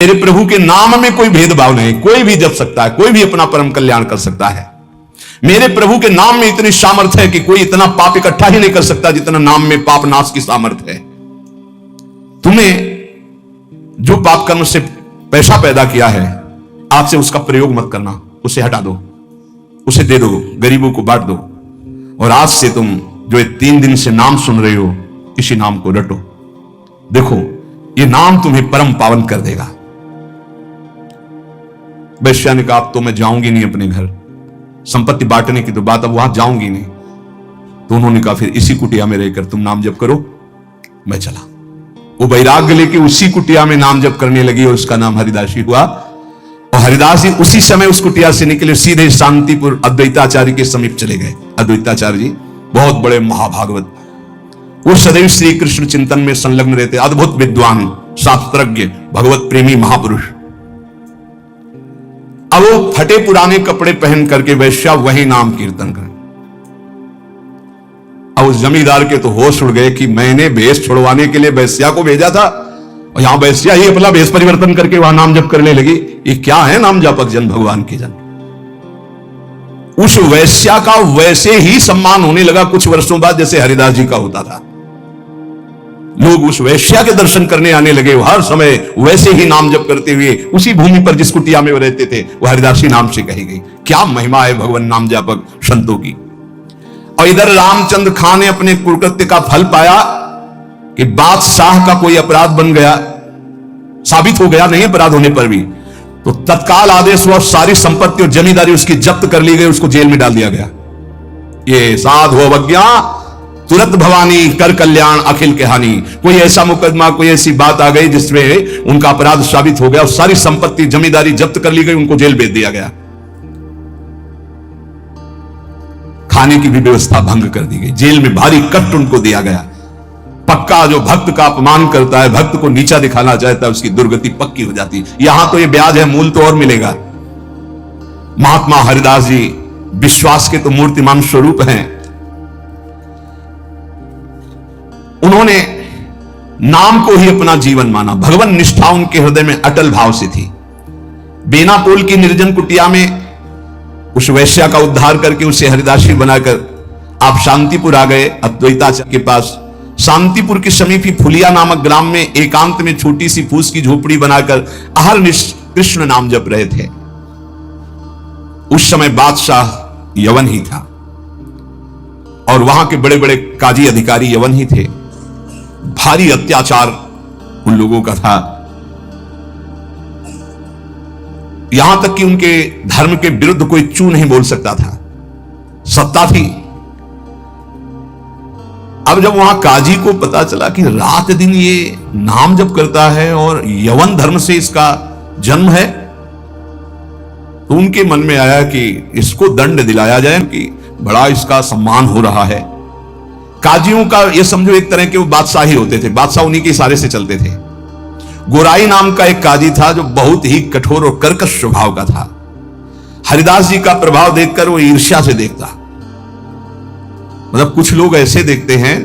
मेरे प्रभु के नाम में कोई भेदभाव नहीं, कोई भी जप सकता है, कोई भी अपना परम कल्याण कर सकता है। मेरे प्रभु के नाम में इतनी सामर्थ्य है कि कोई इतना पाप इकट्ठा ही नहीं कर सकता जितना नाम में पाप नाश की सामर्थ्य है। तुम्हें जो पाप कर्म से पैसा पैदा किया है, आज से उसका प्रयोग मत करना, उसे हटा दो, उसे दे दो, गरीबों को बांट दो। और आज से तुम जो 3 दिन से नाम सुन रहे हो, इसी नाम को रटो। देखो ये नाम तुम्हें परम पावन कर देगा। वैश्या ने कहा अब तो मैं जाऊंगी नहीं अपने घर, संपत्ति बांटने की तो बात, अब वहां जाऊंगी नहीं। तो उन्होंने कहा फिर इसी कुटिया में रहकर तुम नाम जप करो। मैं चला। वो वैराग्य लेके उसी कुटिया में नाम जप करने लगी और उसका नाम हरिदासी हुआ। और हरिदास जी उसी समय उस कुटिया से निकले, सीधे शांतिपुर अद्वैताचार्य के समीप चले गए। अद्वैताचार्य जी बहुत बड़े महाभागवत, वो सदैव श्री कृष्ण चिंतन में संलग्न रहते, अद्भुत विद्वान, शास्त्रज्ञ, भगवत प्रेमी महापुरुष। अब वो फटे पुराने कपड़े पहन करके वैश्या वही नाम कीर्तन कर। अब उस जमींदार के तो होश उड़ गए कि मैंने भेष छुड़वाने के लिए वैश्या को भेजा था और यहां वैश्या ही अपना भेष परिवर्तन करके वहां नाम जप करने लगी। ये क्या है नाम जापक जन, भगवान के जन। उस वैश्या का वैसे ही सम्मान होने लगा कुछ वर्षों बाद जैसे हरिदास जी का होता था। लोग उस वैश्या के दर्शन करने आने लगे। हर समय वैसे ही नाम जप करते हुए उसी भूमि पर जिस कुटिया में वो रहते थे वो हरिदासी नाम से कही गई। क्या महिमा है भगवान नाम जापक संतों की। और इधर रामचंद्र खां ने अपने कुकृत्य का फल पाया कि बादशाह का कोई अपराध बन गया, साबित हो गया नहीं अपराध होने पर भी, तो तत्काल आदेश हुआ, सारी संपत्ति और जमींदारी उसकी जब्त कर ली गई, उसको जेल में डाल दिया गया। ये साध हो अवज्ञा तुरंत भवानी कर कल्याण अखिल के हानि। कोई ऐसा मुकदमा, कोई ऐसी बात आ गई जिसमें उनका अपराध साबित हो गया और सारी संपत्ति जमींदारी जब्त कर ली गई, उनको जेल भेज दिया गया। खाने की भी व्यवस्था भंग कर दी गई, जेल में भारी कष्ट उनको दिया गया। पक्का जो भक्त का अपमान करता है, भक्त को नीचा दिखाना चाहता है, उसकी दुर्गति पक्की हो जाती है। यहां तो ये ब्याज है, मूल तो और मिलेगा। महात्मा हरिदास जी विश्वास के तो मूर्तिमान स्वरूप हैं। उन्होंने नाम को ही अपना जीवन माना। भगवान निष्ठा उनके हृदय में अटल भाव से थी। बेनापोल की निर्जन कुटिया में उस वैश्या का उद्धार करके उसे हरिदासी बनाकर आप शांतिपुर आ गए, अद्वैताचार्य के पास। शांतिपुर के समीप ही फुलिया नामक ग्राम में एकांत में छोटी सी फूस की झोपड़ी बनाकर अहरनिश कृष्ण नाम जप रहे थे। उस समय बादशाह यवन ही था और वहां के बड़े बड़े काजी अधिकारी यवन ही थे। भारी अत्याचार उन लोगों का था, यहां तक कि उनके धर्म के विरुद्ध कोई चू नहीं बोल सकता था, सत्ता थी। अब जब वहां काजी को पता चला कि रात दिन ये नाम जप करता है और यवन धर्म से इसका जन्म है, तो उनके मन में आया कि इसको दंड दिलाया जाए कि बड़ा इसका सम्मान हो रहा है। काजियों का ये समझो एक तरह के वो बादशाह ही होते थे, बादशाह उन्हीं के इशारे से चलते थे। गोराई नाम का एक काजी था जो बहुत ही कठोर और कर्कश स्वभाव का था। हरिदास जी का प्रभाव देखकर वो ईर्ष्या से देखता। मतलब कुछ लोग ऐसे देखते हैं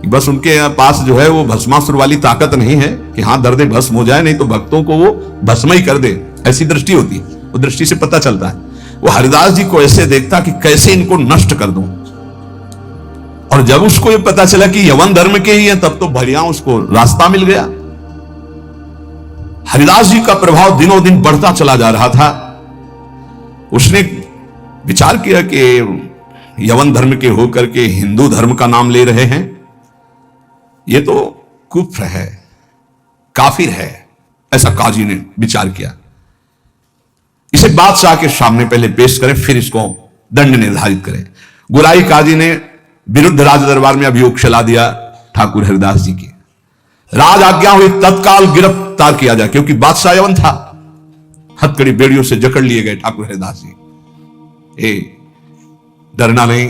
कि बस उनके पास जो है वो भस्मासुर वाली ताकत नहीं है कि हाथ दर्दे भस्म हो जाए, नहीं तो भक्तों को वो भस्म ही कर दे, ऐसी दृष्टि होती है। वो दृष्टि से पता चलता है। वो हरिदास जी को ऐसे देखता कि कैसे इनको नष्ट कर दूं। और जब उसको ये पता चला कि यवन धर्म के ही हैं, तब तो बढ़िया उसको रास्ता मिल गया। हरिदास जी का प्रभाव दिनों दिन बढ़ता चला जा रहा था। उसने विचार किया कि यवन धर्म के होकर के हिंदू धर्म का नाम ले रहे हैं, ये तो कुफ्र है, काफिर है, ऐसा काजी ने विचार किया। इसे बादशाह के सामने पहले पेश करें, फिर इसको दंड निर्धारित करें। गुराई काजी ने विरुद्ध राज दरबार में अभियोग चला दिया ठाकुर हरिदास जी की। राज आज्ञा हुई तत्काल गिरफ्तार किया जाए, क्योंकि बादशाह यवन था। हथकड़ी बेड़ियों से जकड़ लिए गए ठाकुर हरिदास जी। डरना नहीं,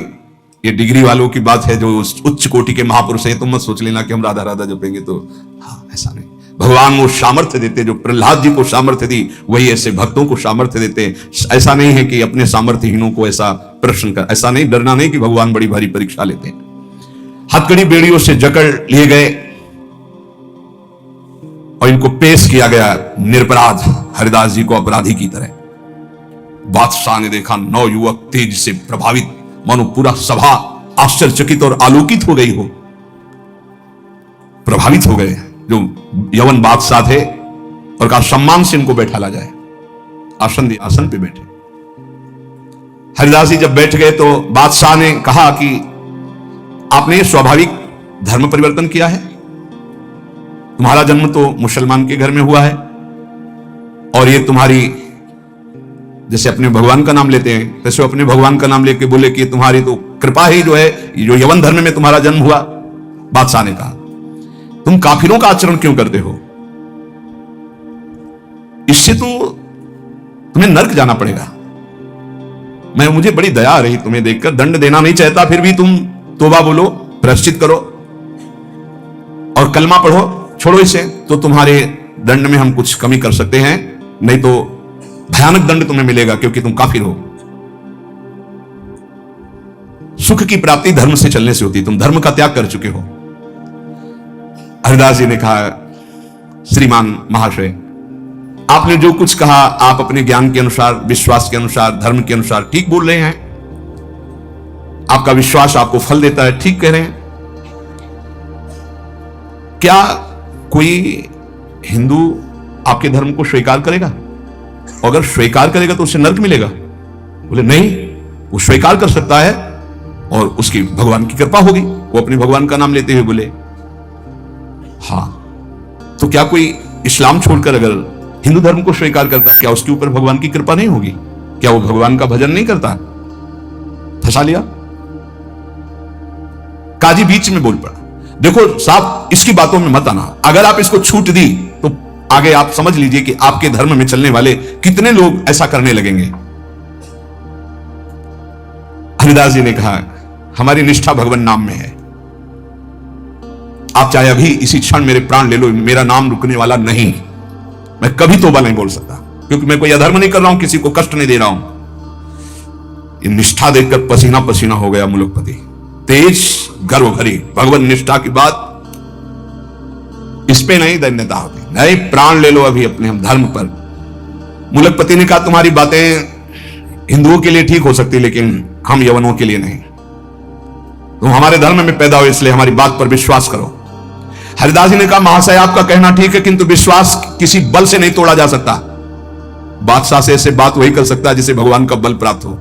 ये डिग्री वालों की बात है जो उच्च कोटि के महापुरुष हैं। तुम मत सोच लेना कि हम राधा राधा जपेंगे तो, हाँ ऐसा नहीं। भगवान वो सामर्थ्य देते, जो प्रहलाद जी को सामर्थ्य दी वही ऐसे भक्तों को सामर्थ्य देते। ऐसा नहीं है कि अपने सामर्थ्यहीनों को ऐसा प्रश्न कर, ऐसा नहीं, डरना नहीं कि भगवान बड़ी भारी परीक्षा लेते हैं। हथकड़ी बेड़ियों से जकड़ लिए गए और इनको पेश किया गया निरपराध हरिदास जी को अपराधी की तरह। बादशाह ने देखा 9 युवक तेज से प्रभावित, मानो पूरा सभा आश्चर्यचकित और आलोकित हो गई हो, प्रभावित हो गए जो यवन बादशाह थे, और कहा सम्मान से इनको बैठाला जाए। आसन पे बैठे। हरिदास जी जब बैठ गए तो बादशाह ने कहा कि आपने स्वाभाविक धर्म परिवर्तन किया है, तुम्हारा जन्म तो मुसलमान के घर में हुआ है, और ये तुम्हारी, जैसे अपने भगवान का नाम लेते हैं वैसे अपने भगवान का नाम लेके बोले कि तुम्हारी तो कृपा ही जो है, जो यवन धर्म में तुम्हारा जन्म हुआ। बादशाह ने कहा तुम काफिरों का आचरण क्यों करते हो, इससे तो तुम्हें नर्क जाना पड़ेगा। मुझे बड़ी दया आ रही तुम्हें देखकर, दंड देना नहीं चाहता, फिर भी तुम तौबा बोलो, प्रायश्चित करो और कलमा पढ़ो, छोड़ो इसे, तो तुम्हारे दंड में हम कुछ कमी कर सकते हैं, नहीं तो भयानक दंड तुम्हें मिलेगा क्योंकि तुम काफिर हो। सुख की प्राप्ति धर्म से चलने से होती, तुम धर्म का त्याग कर चुके हो। हरिदास जी ने कहा श्रीमान महाशय, आपने जो कुछ कहा आप अपने ज्ञान के अनुसार, विश्वास के अनुसार, धर्म के अनुसार ठीक बोल रहे हैं, आपका विश्वास आपको फल देता है, ठीक कह रहे हैं। क्या कोई हिंदू आपके धर्म को स्वीकार करेगा? अगर स्वीकार करेगा तो उसे नर्क मिलेगा? बोले नहीं, वो स्वीकार कर सकता है और उसकी भगवान की कृपा होगी, वो अपने भगवान का नाम लेते हुए बोले। हां, तो क्या कोई इस्लाम छोड़कर अगर हिंदू धर्म को स्वीकार करता है, क्या उसके ऊपर भगवान की कृपा नहीं होगी? क्या वो भगवान का भजन नहीं करता? फंसा लिया। काजी बीच में बोल पड़ा, देखो साहब इसकी बातों में मत आना, अगर आप इसको छूट दी तो आगे आप समझ लीजिए कि आपके धर्म में चलने वाले कितने लोग ऐसा करने लगेंगे। हरिदास जी ने कहा हमारी निष्ठा भगवान नाम में है, आप चाहे अभी इसी क्षण मेरे प्राण ले लो, मेरा नाम रुकने वाला नहीं, मैं कभी तौबा नहीं बोल सकता, क्योंकि मैं कोई अधर्म नहीं कर रहा हूं, किसी को कष्ट नहीं दे रहा हूं। ये निष्ठा देखकर पसीना पसीना हो गया मुलकपति, तेज गर्व भरी भगवान निष्ठा की बात, इस पे नहीं धन्यता होती, नहीं प्राण ले लो अभी अपने हम धर्म पर। मुलकपति ने कहा तुम्हारी बातें हिंदुओं के लिए ठीक हो सकती, लेकिन हम यवनों के लिए नहीं, तुम हमारे धर्म में पैदा हो इसलिए हमारी बात पर विश्वास करो। हरिदास जी ने कहा महाशय आपका कहना ठीक है, किंतु विश्वास किसी बल से नहीं तोड़ा जा सकता। बादशाह से ऐसे बात वही कर सकता है जिसे भगवान का बल प्राप्त हो।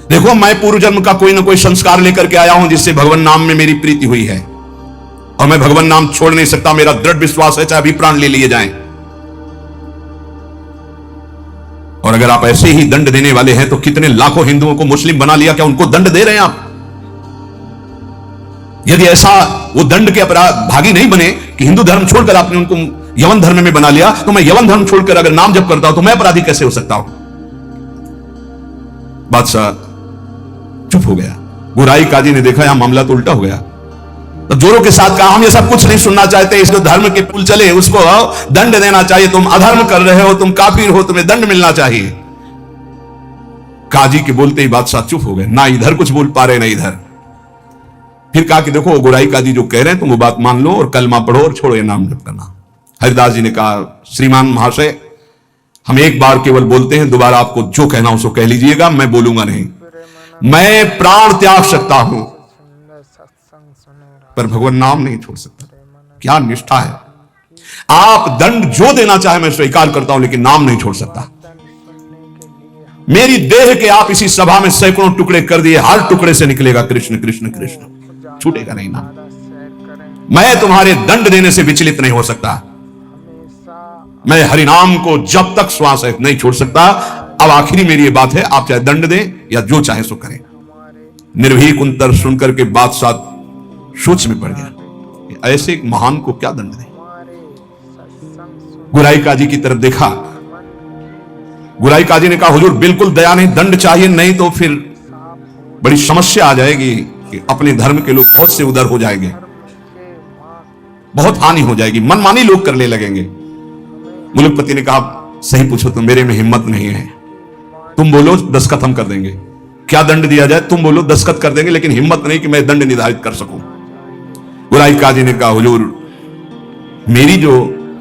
देखो मैं पूर्व जन्म का कोई ना कोई संस्कार लेकर के आया हूं जिससे भगवान नाम में मेरी प्रीति हुई है, और मैं भगवान नाम छोड़ नहीं सकता, मेरा दृढ़ विश्वास है चाहे अभी प्राण ले लिए जाएं। और अगर आप ऐसे ही दंड देने वाले हैं तो कितने लाखों हिंदुओं को मुस्लिम बना लिया, क्या उनको दंड दे रहे हैं आप? यदि ऐसा वो दंड के अपराध भागी नहीं बने कि हिंदू धर्म छोड़कर आपने उनको यवन धर्म में बना लिया, तो मैं यवन धर्म छोड़कर अगर नाम जप करता हूं तो मैं अपराधी कैसे हो सकता हूं? बादशाह चुप हो गया। गुराई काजी ने देखा यहां मामला तो उल्टा हो गया, तो जोरों के साथ कहा हम ये सब कुछ नहीं सुनना चाहते, इसको धर्म के पुल चले उसको दंड देना चाहिए, तुम अधर्म कर रहे हो, तुम काफिर हो, तुम्हें दंड मिलना चाहिए। काजी के बोलते ही बादशाह चुप हो गए, ना इधर कुछ बोल पा रहे ना इधर। फिर कहा कि देखो गुराई काजी जो कह रहे हैं तुम वो बात मान लो और कलमा पढ़ो और छोड़ो ये नाम जप करना। हरिदास जी ने कहा श्रीमान महाशय हम एक बार केवल बोलते हैं, दोबारा आपको जो कहना उसको कह लीजिएगा, मैं बोलूंगा नहीं। मैं प्राण त्याग सकता हूं पर भगवान नाम नहीं छोड़ सकता। क्या निष्ठा है! आप दंड जो देना चाहे मैं स्वीकार करता हूं, लेकिन नाम नहीं छोड़ सकता। मेरी देह के आप इसी सभा में सैकड़ों टुकड़े कर दिए, हर टुकड़े से निकलेगा कृष्ण कृष्ण कृष्ण, छूटेगा नहीं नाम। मैं तुम्हारे दंड देने से विचलित नहीं हो सकता, मैं हरिनाम को जब तक श्वास है नहीं छोड़ सकता। अब आखिरी मेरी ये बात है, आप चाहे दंड दें या जो चाहे सो करें। निर्भीक उत्तर सुनकर के बादशाह सोच में पड़ गया, ऐसे एक महान को क्या दंड दें। गुराई काजी की तरफ देखा, गुराई काजी ने कहा हुजूर बिल्कुल दया नहीं, दंड चाहिए, नहीं तो फिर बड़ी समस्या आ जाएगी कि अपने धर्म के लोग बहुत से उधर हो जाएंगे, बहुत हानि हो जाएगी, मनमानी लोग करने लगेंगे। मुलकपति ने कहा सही पूछो तो मेरे में हिम्मत नहीं है, तुम बोलो दस्तखत हम कर देंगे, क्या दंड दिया जाए तुम बोलो दस्तखत कर देंगे, लेकिन हिम्मत नहीं कि मैं दंड निर्धारित कर सकूं। गुराई काजी ने कहा हुजूर मेरी जो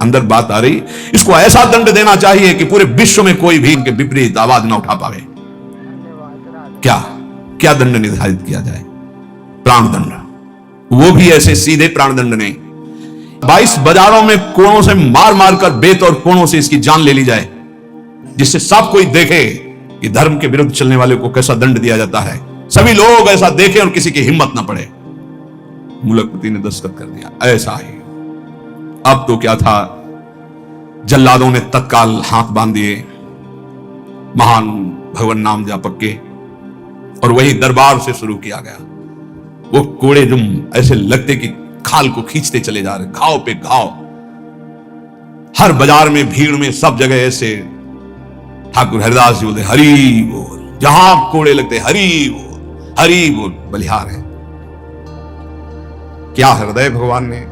अंदर बात आ रही, इसको ऐसा दंड देना चाहिए कि पूरे विश्व में कोई भी इनके विपरीत आवाज ना उठा पावे। क्या क्या दंड निर्धारित किया जाए? प्राण दंड, वो भी ऐसे सीधे प्राण दंड नहीं, 22 बाजारों में कोड़ों से मार मार कर बेतौर कोड़ों से इसकी जान ले ली जाए, जिससे सब कोई देखे कि धर्म के विरुद्ध चलने वाले को कैसा दंड दिया जाता है। सभी लोग ऐसा देखें और किसी की हिम्मत ना पड़े। मुलकपति ने दस्तखत कर दिया, ऐसा ही। अब तो क्या था, जल्लादों ने तत्काल हाथ बांध दिए महान भगवान नाम जापक के, और वही दरबार से शुरू किया गया। वो कोड़े जो ऐसे लगते कि खाल को खींचते चले जा रहे, घाव पे घाव, हर बाजार में, भीड़ में, सब जगह ऐसे ठाकुर हरिदास जी बोलते हरि बोल, जहां कोड़े लगते हरि बोल, हरि बोल। बलिहार है, क्या हृदय भगवान ने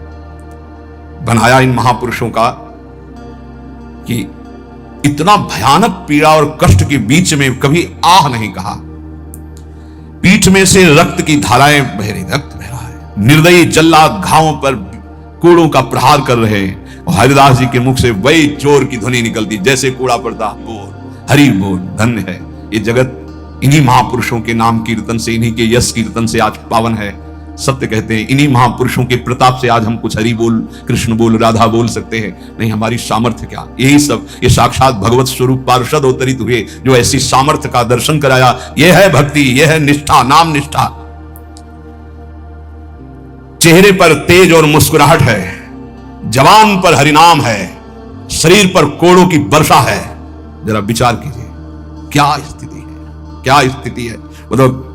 बनाया इन महापुरुषों का कि इतना भयानक पीड़ा और कष्ट के बीच में कभी आह नहीं कहा। पीठ में से रक्त की धाराएं बह रही, रक्त बह रहा है, निर्दयी जल्लाद घावों पर कोड़ों का प्रहार कर रहे हैं, और हरिदास जी के मुख से वही जोर की ध्वनि निकलती, जैसे कूड़ा पड़ता, बोल हरि बोल। धन्य है ये जगत, इन्हीं महापुरुषों के नाम कीर्तन से, इन्हीं के यश कीर्तन से आज पावन है। सत्य कहते हैं, इन्हीं महापुरुषों के प्रताप से आज हम कुछ हरि बोल, कृष्ण बोल, राधा बोल सकते हैं। नहीं, हमारी सामर्थ्य क्या, यही सब, ये साक्षात भगवत स्वरूप पार्षद अवतरित हुए जो ऐसी सामर्थ्य का दर्शन कराया। यह है भक्ति, यह है निष्ठा, नाम निष्ठा। चेहरे पर तेज और मुस्कुराहट है, जवान पर हरिनाम है, शरीर पर कोड़ों की वर्षा है। जरा विचार कीजिए, क्या स्थिति है, क्या स्थिति है। मतलब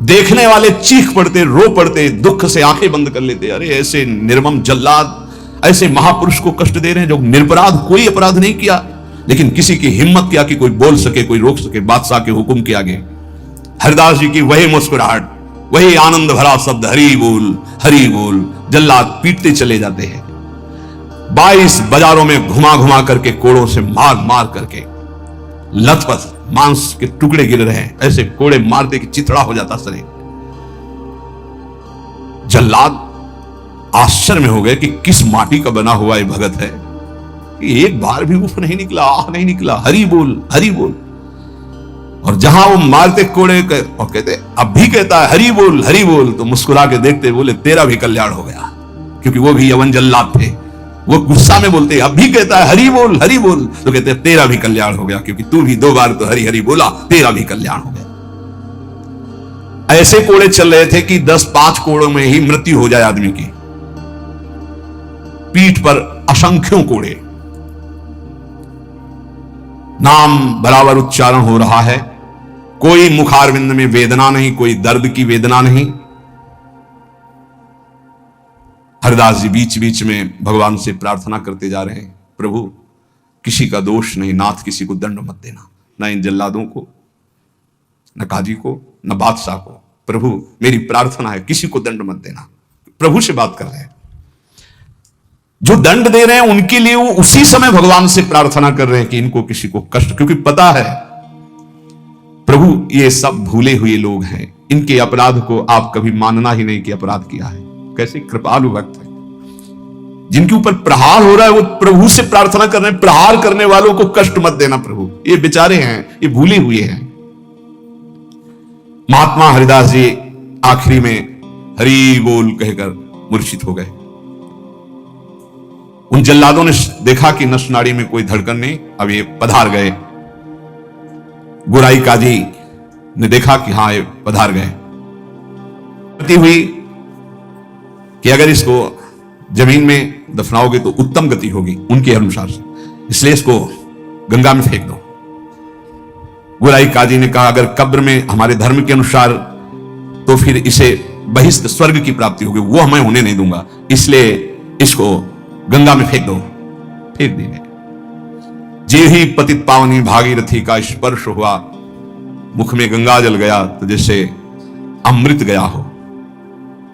देखने वाले चीख पड़ते, रो पड़ते, दुख से आंखें बंद कर लेते। अरे ऐसे निर्मम जल्लाद ऐसे महापुरुष को कष्ट दे रहे हैं जो निरपराध, कोई अपराध नहीं किया, लेकिन किसी की हिम्मत क्या कि कोई बोल सके, कोई रोक सके बादशाह के हुक्म के आगे। हरिदास जी की वही मुस्कुराहट, वही आनंद भरा शब्द हरि बोल, हरि बोल। जल्लाद पीटते चले जाते हैं, 22 बाजारों में घुमा घुमा करके, कोड़ों से मार मार करके, लथपथ मांस के टुकड़े गिर रहे हैं, ऐसे कोड़े मारते कि चिथड़ा हो जाता शरीर। जल्लाद आश्चर्य में हो गए कि किस माटी का बना हुआ ये भगत है, कि एक बार भी उफ नहीं निकला, आह नहीं निकला, हरि बोल, हरि बोल। और जहां वो मारते कोड़े और कहते, अब भी कहता है हरि बोल, हरि बोल, तो मुस्कुरा के देखते बोले तेरा भी कल्याण हो गया, क्योंकि वो भी यवन जल्लाद थे। वो गुस्सा में बोलते, अब भी कहता है हरि बोल, हरि बोल, तो कहते तेरा भी कल्याण हो गया, क्योंकि तू भी 2 बार तो हरि हरि बोला, तेरा भी कल्याण हो गया। ऐसे कोड़े चल रहे थे कि 10-5 कोड़ों में ही मृत्यु हो जाए आदमी की। पीठ पर असंख्यों कोड़े, नाम बराबर उच्चारण हो रहा है, कोई मुखारविंद में वेदना नहीं, कोई दर्द की वेदना नहीं। हरिदास जी बीच बीच में भगवान से प्रार्थना करते जा रहे हैं, प्रभु किसी का दोष नहीं, नाथ किसी को दंड मत देना, ना इन जल्लादों को, न काजी को, न बादशाह को। प्रभु मेरी प्रार्थना है, किसी को दंड मत देना। प्रभु से बात कर रहे हैं, जो दंड दे रहे हैं उनके लिए वो उसी समय भगवान से प्रार्थना कर रहे हैं कि इनको किसी को कष्ट, क्योंकि पता है प्रभु ये सब भूले हुए लोग हैं, इनके अपराध को आप कभी मानना ही नहीं कि अपराध किया है। कैसे कृपालु भक्त है, जिनके ऊपर प्रहार हो रहा है वो प्रभु से प्रार्थना कर रहे हैं, प्रहार करने वालों को कष्ट मत देना प्रभु, ये बेचारे हैं, ये भूले हुए हैं। महात्मा हरिदास जी आखिरी में हरि बोल कहकर मूर्छित हो गए। उन जल्लादों ने देखा कि नस नाड़ी में कोई धड़कन नहीं, अब ये पधार गए। गोराई काजी ने देखा कि हां ये पधार गए। हुई कि अगर इसको जमीन में दफनाओगे तो उत्तम गति होगी उनके अनुसार से, इसलिए इसको गंगा में फेंक दो। गोराई काजी ने कहा अगर कब्र में हमारे धर्म के अनुसार तो फिर इसे बहिष्ठ स्वर्ग की प्राप्ति होगी, वो मैं होने नहीं दूंगा, इसलिए इसको गंगा में फेंक दो। फेंक दिए। जे ही पतित पावनी भागीरथी का स्पर्श हुआ, मुख में गंगा जल गया तो जैसे अमृत गया हो।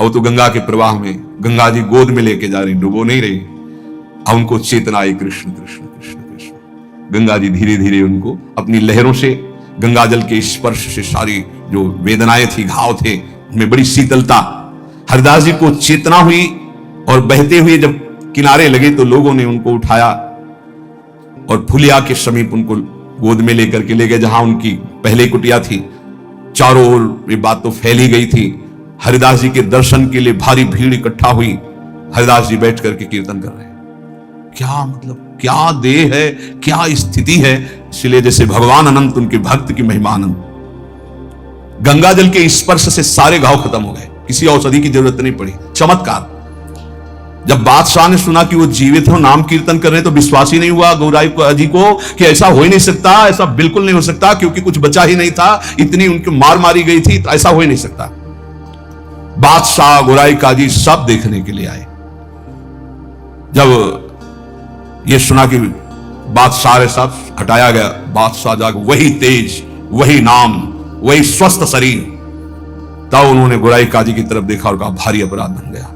और तो गंगा के प्रवाह में गंगा जी गोद में लेके जा रही, डुबो नहीं रही। अब उनको चेतना आई, कृष्ण कृष्ण कृष्ण कृष्ण। गंगा जी धीरे धीरे उनको अपनी लहरों से, गंगा जल के स्पर्श से सारी जो वेदनाएं थी, घाव थे, उनमें बड़ी शीतलता। हरिदास जी को चेतना हुई और बहते हुए जब किनारे लगे तो लोगों ने उनको उठाया और फुलिया के समीप उनको गोद में लेकर के ले गए, जहां उनकी पहले कुटिया थी। चारों ओर ये बात तो फैली गई थी। हरिदास जी के दर्शन के लिए भारी भीड़ इकट्ठा हुई। हरिदास जी बैठ करके कीर्तन कर रहे हैं। क्या मतलब, क्या देह है, क्या स्थिति है। इसलिए जैसे भगवान अनंत, उनके भक्त की महिमा अनंत। गंगा जल के स्पर्श से सारे घाव खत्म हो गए, किसी औषधि की जरूरत नहीं पड़ी। चमत्कार। जब बादशाह ने सुना कि वो जीवित हो, नाम कीर्तन कर रहे हैं, तो विश्वास ही नहीं हुआ गौराई जी को कि ऐसा हो ही नहीं सकता, ऐसा बिल्कुल नहीं हो सकता, क्योंकि कुछ बचा ही नहीं था, इतनी उनकी मार मारी गई थी, तो ऐसा हो ही नहीं सकता। बादशाह, गौराई काजी सब देखने के लिए आए। जब ये सुना कि बादशाह सब हटाया गया, बादशाह जाग वही तेज, वही नाम, वही स्वस्थ शरीर, तब उन्होंने गौराई काजी की तरफ देखा और कहा भारी अपराध बन गया,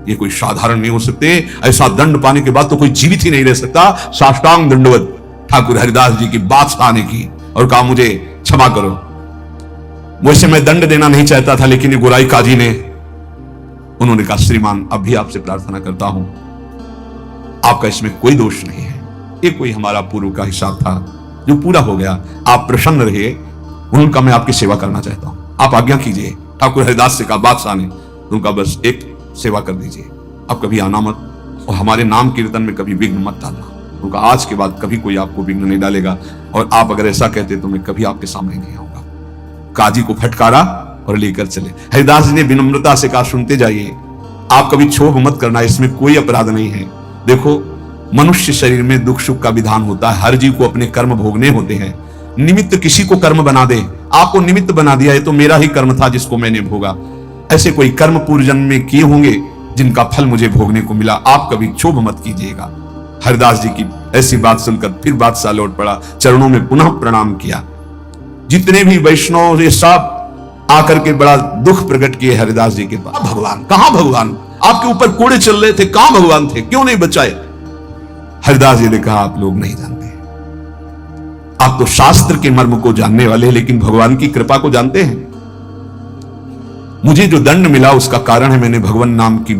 ये कोई साधारण नहीं हो सकते, ऐसा दंड पाने के बाद तो कोई जीवित ही नहीं रह सकता। साष्टांग दंडवत ठाकुर हरिदास जी की बादशाह ने की और कहा मुझे क्षमा करो, मुझसे मैं दंड देना नहीं चाहता था, लेकिन ये गौराई काजी ने, उन्होंने कहा श्रीमान अब भी आपसे प्रार्थना करता हूं, आपका इसमें कोई दोष नहीं है, ये कोई हमारा पूर्व का हिसाब था जो पूरा हो गया, आप प्रसन्न रहिए, उनका मैं आपकी सेवा करना चाहता हूं, आप आज्ञा कीजिए। ठाकुर हरिदास से कहा बादशाह ने, उनका बस एक सेवा कर दीजिए, अब कभी आना मत और हमारे नाम कीर्तन में कभी विघ्न मत डालना। उनका आज के बाद कभी कोई आपको विघ्न नहीं डालेगा, और आप अगर ऐसा कहते तो मैं कभी आपके सामने नहीं आऊंगा। काजी को फटकारा और लेकर चले। हरिदास जी ने विनम्रता से कहा सुनते जाइए, आप कभी क्षोभ मत करना, इसमें कोई अपराध नहीं है। देखो मनुष्य शरीर में दुख सुख का विधान होता है, हर जीव को अपने कर्म भोगने होते हैं। निमित्त किसी को कर्म बना दे, आपको निमित्त बना दिया, ये तो मेरा ही कर्म था जिसको मैंने भोगा। ऐसे कोई कर्म पूर्व जन्म में किए होंगे जिनका फल मुझे भोगने को मिला, आप कभी क्षोभ मत कीजिएगा। हरिदास जी की ऐसी बात सुनकर फिर बादशाह लौट पड़ा, चरणों में पुनः प्रणाम किया। जितने भी वैष्णव ये सब आकर के बड़ा दुख प्रकट किए हरिदास जी के पास। भगवान कहां, भगवान आपके ऊपर कोड़े चल रहे थे, कहां भगवान थे, क्यों नहीं बचाए। हरिदास जी ने कहा आप लोग नहीं जानते, आप तो शास्त्र के मर्म को जानने वाले हैं, लेकिन भगवान की कृपा को जानते हैं। मुझे जो दंड मिला उसका कारण है मैंने भगवान नाम की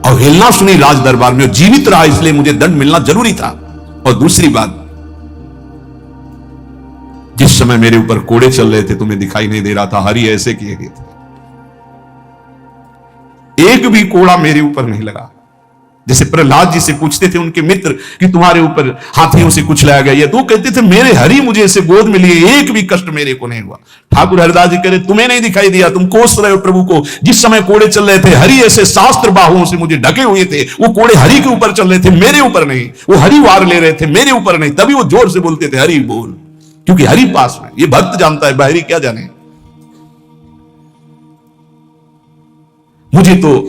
अवहेलना सुनी राज दरबार में, जीवित रहा इसलिए मुझे दंड मिलना जरूरी था। और दूसरी बात, जिस समय मेरे ऊपर कोड़े चल रहे थे तुम्हें दिखाई नहीं दे रहा था, हरि ऐसे किए गए थे, एक भी कोड़ा मेरे ऊपर नहीं लगा। जैसे प्रहलाद जी से पूछते थे उनके मित्र कि तुम्हारे ऊपर हाथियों से कुछ लाया गया, तो कहते थे मेरे हरि मुझे ऐसे गोद में लिए, एक भी कष्ट मेरे को नहीं हुआ। ठाकुर हरिदास जी कह रहे तुम्हें नहीं दिखाई दिया, तुम कोस रहे हो प्रभु को। जिस समय कोड़े चल रहे थे हरि ऐसे शास्त्र बाहुओं से मुझे ढके हुए थे, वो कोड़े हरि के ऊपर चल रहे थे, मेरे ऊपर नहीं। वो हरि वार ले रहे थे, मेरे ऊपर नहीं। तभी वो जोर से बोलते थे हरि बोल, क्योंकि हरि पास में। ये भक्त जानता है, बाहरी क्या जाने। मुझे तो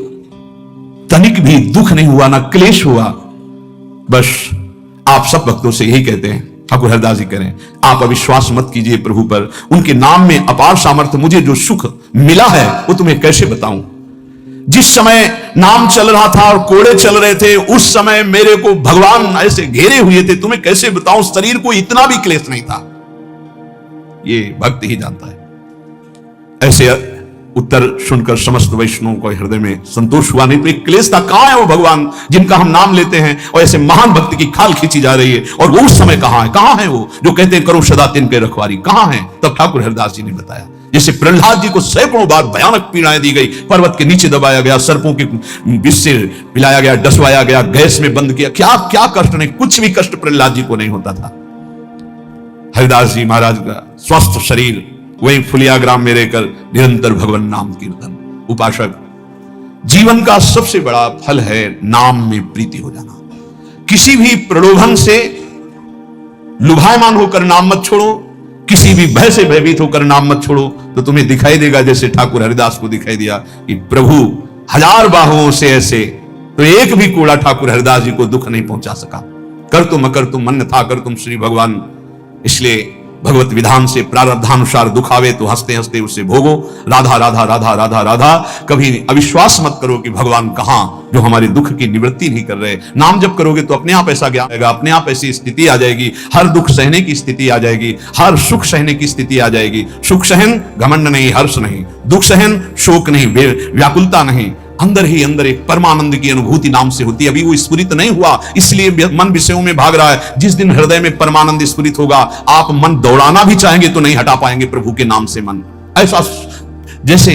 तनिक भी दुख नहीं हुआ, ना क्लेश हुआ। बस आप सब भक्तों से यही कहते हैं, ठाकुर हरिदास जी करें, आप अविश्वास मत कीजिए प्रभु पर, उनके नाम में अपार सामर्थ्य। मुझे जो सुख मिला है वो तुम्हें कैसे बताऊं। जिस समय नाम चल रहा था और कोड़े चल रहे थे, उस समय मेरे को भगवान ऐसे घेरे हुए थे, तुम्हें कैसे बताऊं। शरीर को इतना भी क्लेश नहीं था, ये भक्त ही जानता है। ऐसे उत्तर सुनकर समस्त वैष्णवों को हृदय में संतोष हुआ। नहीं तो एक क्लेश था, कहां है वो भगवान जिनका हम नाम लेते हैं और ऐसे महान भक्त की खाल खींची जा रही है, और वो उस समय कहां है वो जो कहते हैं करो सदा तिनके रखवारी, कहां है। तब ठाकुर हरिदास जी ने बताया, जैसे प्रहलाद जी को सैकड़ों बार भयानक पीड़ाएं दी गई, पर्वत के नीचे दबाया गया, सर्पों के विष से पिलाया गया, डसवाया गया, गैस में बंद किया, क्या क्या कष्ट नहीं, कुछ भी कष्ट प्रहलाद जी को नहीं होता था। हरिदास जी महाराज का स्वस्थ शरीर वही फुलिया ग्राम में रहकर निरंतर भगवान नाम कीर्तन। उपासक, जीवन का सबसे बड़ा फल है नाम में प्रीति हो जाना। किसी भी प्रलोभन से लुभायमान होकर नाम मत छोड़ो, किसी भी भय से भयभीत होकर नाम मत छोड़ो, तो तुम्हें दिखाई देगा जैसे ठाकुर हरिदास को दिखाई दिया कि प्रभु हजार बाहुओं से ऐसे, तो एक भी कोड़ा ठाकुर हरिदास जी को दुख नहीं पहुंचा सका। कर तुम अकर तुम मन था कर तुम श्री भगवान। इसलिए भगवत विधान से प्रारब्धानुसार दुख आवे तो हंसते हंसते उसे भोगो। राधा राधा राधा राधा राधा। कभी अविश्वास मत करो कि भगवान कहां, जो हमारे दुख की निवृत्ति नहीं कर रहे। नाम जब करोगे तो अपने आप ऐसा ज्ञान आएगा, अपने आप ऐसी स्थिति आ जाएगी, हर दुख सहने की स्थिति आ जाएगी, हर सुख सहने की स्थिति आ जाएगी। सुख सहन घमंड नहीं, हर्ष नहीं, दुख सहन शोक नहीं, व्याकुलता नहीं, अंदर ही अंदर एक परमानंद की अनुभूति नाम से होती है। अभी वो स्फुरित नहीं हुआ, इसलिए मन विषयों में भाग रहा है। जिस दिन हृदय में परमानंद स्फुरित होगा, आप मन दौड़ाना भी चाहेंगे तो नहीं हटा पाएंगे प्रभु के नाम से मन। ऐसा जैसे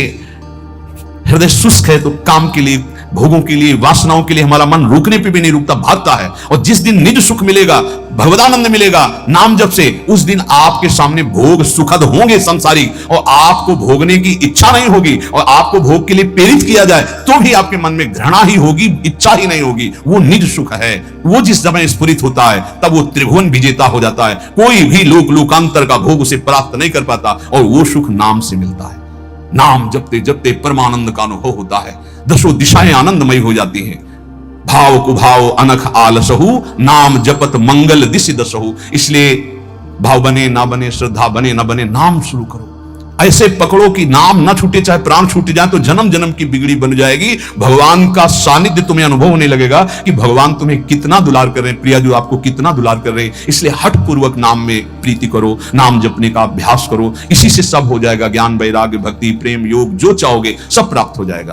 हृदय शुष्क है तो काम के लिए, भोगों के लिए, वासनाओं के लिए हमारा मन रुकने पे भी नहीं रुकता, भागता है। और जिस दिन निज सुख मिलेगा, भगवदानंद मिलेगा नाम जप से, उस दिन आपके सामने भोग सुखद होंगे संसारिक, और आपको भोगने की इच्छा नहीं होगी। और आपको भोग के लिए प्रेरित किया जाए तो भी आपके मन में घृणा ही होगी, इच्छा ही नहीं होगी। वो निज सुख है। वो जिस समय स्फुरित होता है तब वो त्रिभुवन विजेता हो जाता है। कोई भी लोकांतर का भोग उसे प्राप्त नहीं कर पाता, और वो सुख नाम से मिलता है। नाम जपते जपते परमानंद का अनुभव होता है। दसों दिशाएं आनंदमयी हो जाती हैं। भाव कुभाव अनख आलसहु, नाम जपत मंगल दिशि दसहु। इसलिए भाव बने ना बने, श्रद्धा बने ना बने, नाम शुरू करो। ऐसे पकड़ो कि नाम ना छूटे, चाहे प्राण छूट जाए तो जन्म जन्म की बिगड़ी बन जाएगी। भगवान का सानिध्य तुम्हें अनुभव होने लगेगा कि भगवान तुम्हें कितना दुलार कर रहे हैं, प्रिया जो आपको कितना दुलार कर रहे हैं। इसलिए हठ पूर्वक नाम में प्रीति करो, नाम जपने का अभ्यास करो। इसी से सब हो जाएगा। ज्ञान, वैराग्य, भक्ति, प्रेम, योग जो चाहोगे सब प्राप्त हो जाएगा।